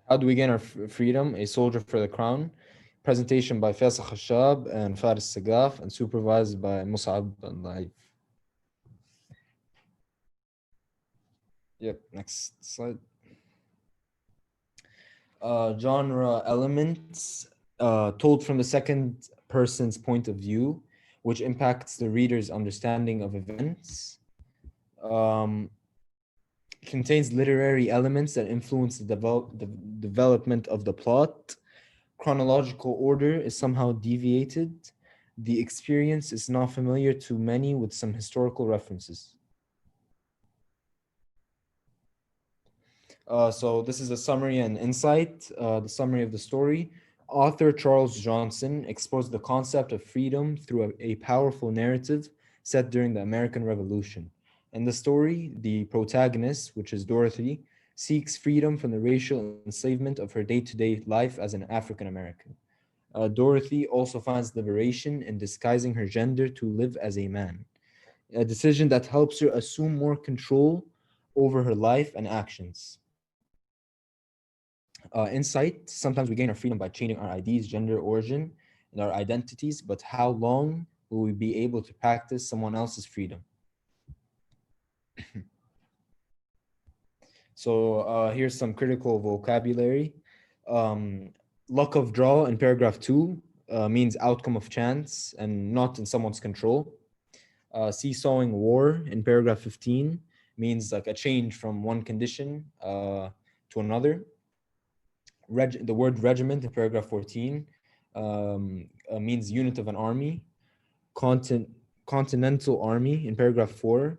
How do we gain our freedom? A soldier for the crown. Presentation by Faisal Khashab and Faris Alsaggaf and supervised by Musab and Laif. Yep, next slide. Genre elements told from the second person's point of view, which impacts the reader's understanding of events. Um, contains literary elements that influence the development of the plot. Chronological order is somehow deviated. The experience is not familiar to many with some historical references. So this is a summary and insight, the summary of the story. Author Charles Johnson explores the concept of freedom through a powerful narrative set during the American Revolution. In the story, the protagonist, which is Dorothy, seeks freedom from the racial enslavement of her day-to-day life as an African American. Dorothy also finds liberation in disguising her gender to live as a man, a decision that helps her assume more control over her life and actions. Insight, sometimes we gain our freedom by changing our IDs, gender, origin, and our identities, but how long will we be able to practice someone else's freedom? So here's some critical vocabulary. Um, luck of draw in paragraph 2 means outcome of chance and not in someone's control. Seesawing war in paragraph 15 means like a change from one condition to another. The word regiment in paragraph 14 means unit of an army. Continental Army in paragraph 4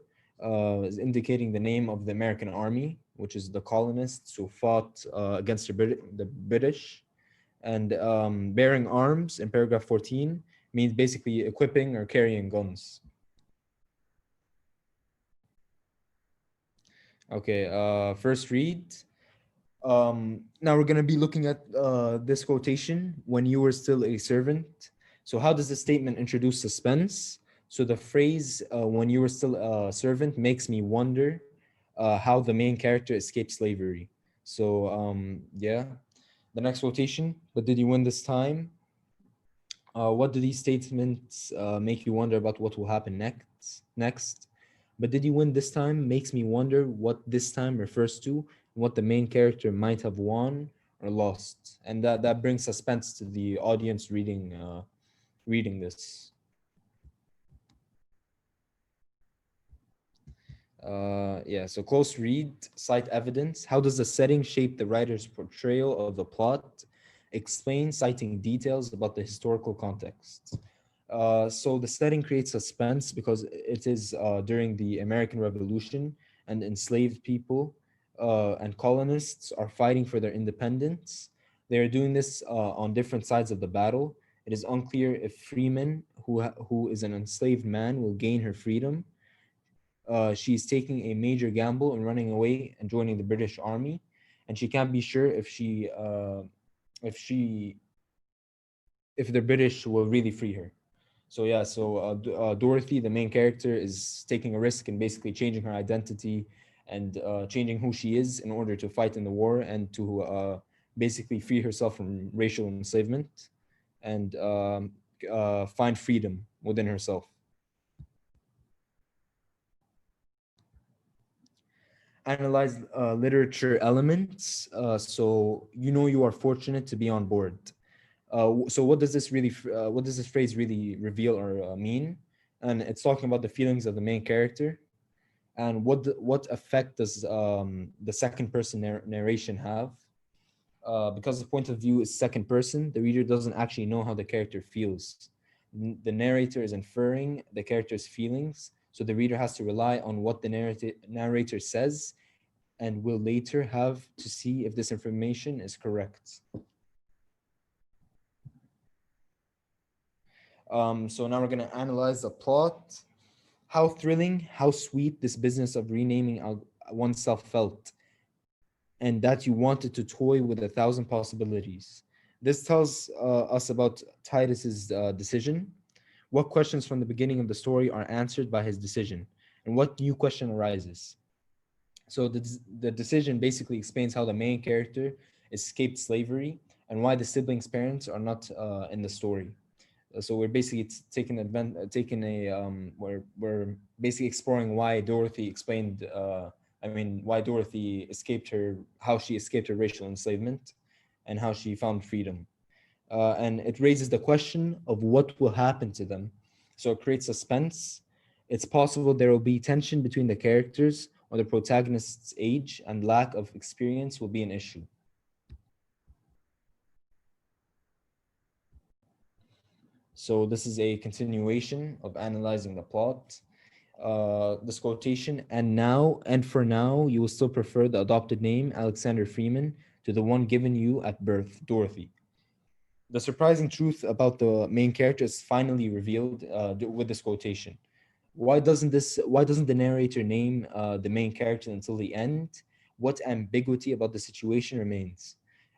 is indicating the name of the American Army, which is the colonists who fought against the British. And bearing arms in paragraph 14 means basically equipping or carrying guns. Okay, first read. Now we're going to be looking at this quotation, when you were still a servant. So how does the statement introduce suspense? So the phrase, when you were still a servant, makes me wonder how the main character escaped slavery. So yeah, the next quotation, but did you win this time? What do these statements make you wonder about what will happen next? But did you win this time makes me wonder what this time refers to, what the main character might have won or lost, and that brings suspense to the audience reading this. Yeah, so close read, cite evidence. How does the setting shape the writer's portrayal of the plot? Explain, citing details about the historical context. So the setting creates suspense because it is during the American Revolution, and enslaved people and colonists are fighting for their independence. They are doing this on different sides of the battle. It is unclear if Freeman, who is an enslaved man, will gain her freedom. She's taking a major gamble and running away and joining the British Army, and she can't be sure if she if the British will really free her. So yeah, so Dorothy, the main character, is taking a risk and basically changing her identity and changing who she is in order to fight in the war and to basically free herself from racial enslavement and find freedom within herself. Analyze literature elements. So you are fortunate to be on board. So what does this phrase really reveal or mean? And it's talking about the feelings of the main character, and what effect does the second person narration have? Because the point of view is second person, the reader doesn't actually know how the character feels. The narrator is inferring the character's feelings, so the reader has to rely on what the narrator says, and will later have to see if this information is correct. So now we're going to analyze the plot. How thrilling, how sweet this business of renaming oneself felt, and that you wanted to toy with 1,000 possibilities. This tells us about Titus's decision. What questions from the beginning of the story are answered by his decision, and what new question arises? So the decision basically explains how the main character escaped slavery, and why the siblings' parents are not in the story. So we're basically taking a we're basically exploring why Dorothy explained. I mean, why Dorothy escaped her, how she escaped her racial enslavement, and how she found freedom. And it raises the question of what will happen to them. So it creates suspense. It's possible there will be tension between the characters, or the protagonist's age and lack of experience will be an issue. So this is a continuation of analyzing the plot. This quotation, and for now, you will still prefer the adopted name, Alexander Freeman, to the one given you at birth, Dorothy. The surprising truth about the main character is finally revealed with this quotation. Why doesn't the narrator name the main character until the end? What ambiguity about the situation remains?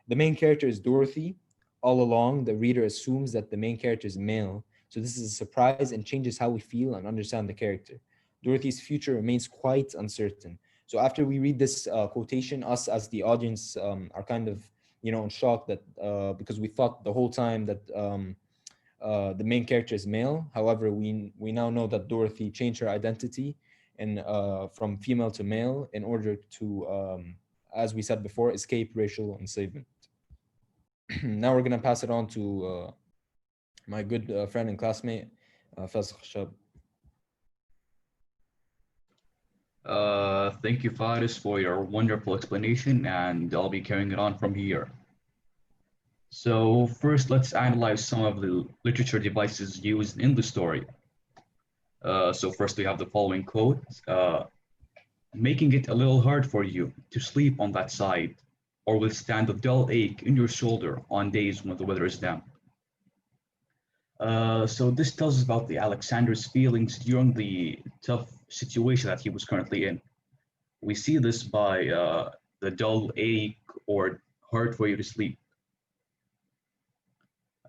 The main character is Dorothy. All along, the reader assumes that the main character is male, so this is a surprise and changes how we feel and understand the character. Dorothy's future remains quite uncertain. So after we read this quotation, us as the audience are kind of, in shock that because we thought the whole time that the main character is male. However, we now know that Dorothy changed her identity and from female to male in order to, as we said before, escape racial enslavement. Now we're gonna pass it on to my good friend and classmate, Faisal Khashab. Thank you, Faris, for your wonderful explanation, and I'll be carrying it on from here. So first, let's analyze some of the literature devices used in the story. So first, we have the following quote, making it a little hard for you to sleep on that side or withstand the dull ache in your shoulder on days when the weather is damp. So this tells us about the Alexander's feelings during the tough situation that he was currently in. We see this by the dull ache or hard for you to sleep.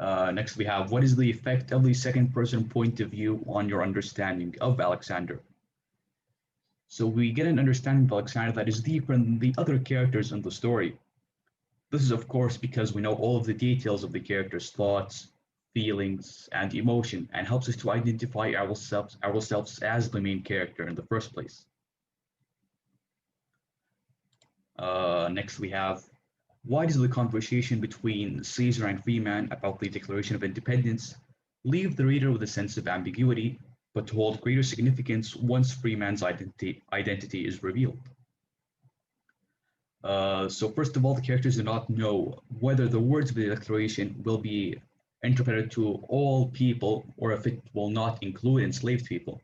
Next, we have what is the effect of the second person point of view on your understanding of Alexander? So we get an understanding of Alexander that is deeper than the other characters in the story. This is, of course, because we know all of the details of the character's thoughts, feelings, and emotion, and helps us to identify ourselves as the main character in the first place. Next, we have why does the conversation between Caesar and Freeman about the Declaration of Independence leave the reader with a sense of ambiguity, but hold greater significance once Freeman's identity is revealed? So first of all, the characters do not know whether the words of the Declaration will be interpreted to all people or if it will not include enslaved people.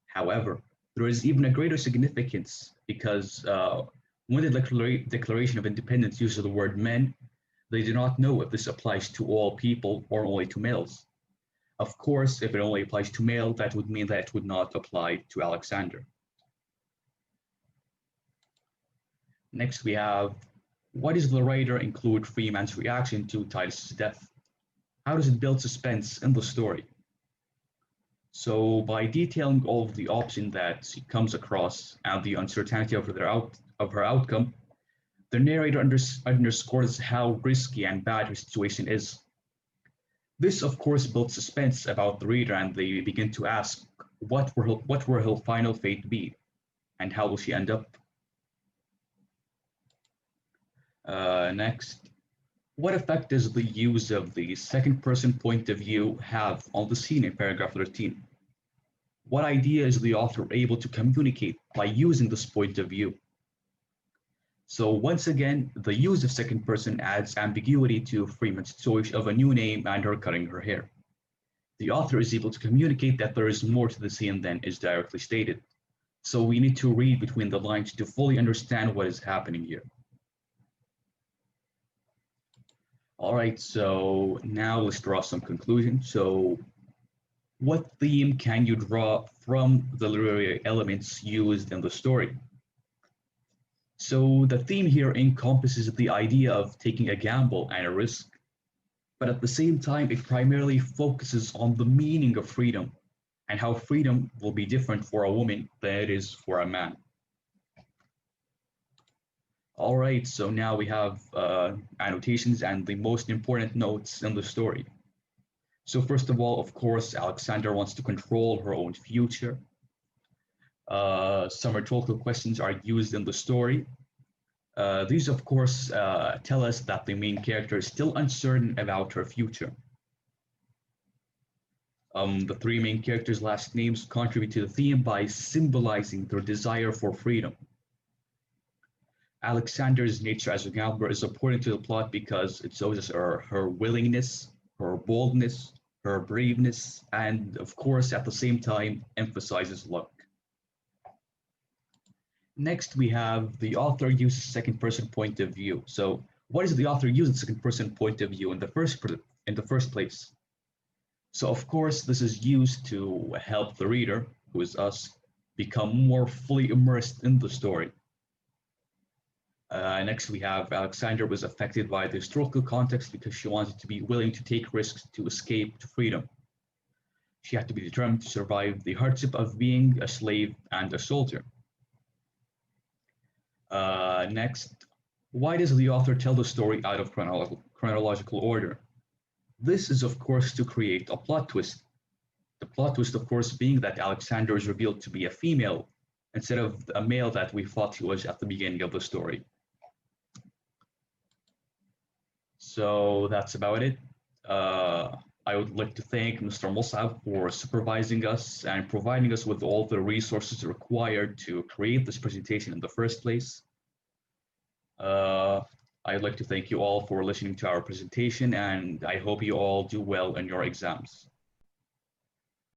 However, there is even a greater significance because when the Declaration of Independence uses the word men, they do not know if this applies to all people or only to males. Of course, if it only applies to male, that would mean that it would not apply to Alexander. Next, we have, why does the writer include Freeman's reaction to Titus's death? How does it build suspense in the story? So by detailing all of the options that she comes across and the uncertainty of her outcome, the narrator underscores how risky and bad her situation is. This, of course, builds suspense about the reader, and they begin to ask, what will her final fate be, and how will she end up? Next, what effect does the use of the second person point of view have on the scene in paragraph 13? What idea is the author able to communicate by using this point of view? So once again, the use of second person adds ambiguity to Freeman's choice of a new name and her cutting her hair. The author is able to communicate that there is more to the scene than is directly stated. So we need to read between the lines to fully understand what is happening here. All right, so now let's draw some conclusions. So what theme can you draw from the literary elements used in the story? So the theme here encompasses the idea of taking a gamble and a risk, but at the same time, it primarily focuses on the meaning of freedom and how freedom will be different for a woman than it is for a man. All right, so now we have annotations and the most important notes in the story. So first of all, of course, Alexander wants to control her own future. Some rhetorical questions are used in the story. These, of course, tell us that the main character is still uncertain about her future. The three main characters' last names contribute to the theme by symbolizing their desire for freedom. Alexander's nature as a gambler is important to the plot because it shows us her willingness, her boldness, her braveness, and of course, at the same time, emphasizes luck. Next, we have the author uses second person point of view. So, what is the author using second person point of view in the first place? So, of course, this is used to help the reader, who is us, become more fully immersed in the story. Next, we have Alexander was affected by the historical context because she wanted to be willing to take risks to escape to freedom. She had to be determined to survive the hardship of being a slave and a soldier. Next, why does the author tell the story out of chronological order? This is, of course, to create a plot twist. The plot twist, of course, being that Alexander is revealed to be a female instead of a male that we thought he was at the beginning of the story. So that's about it. I would like to thank Mr. Musab for supervising us and providing us with all the resources required to create this presentation in the first place. I'd like to thank you all for listening to our presentation, and I hope you all do well in your exams.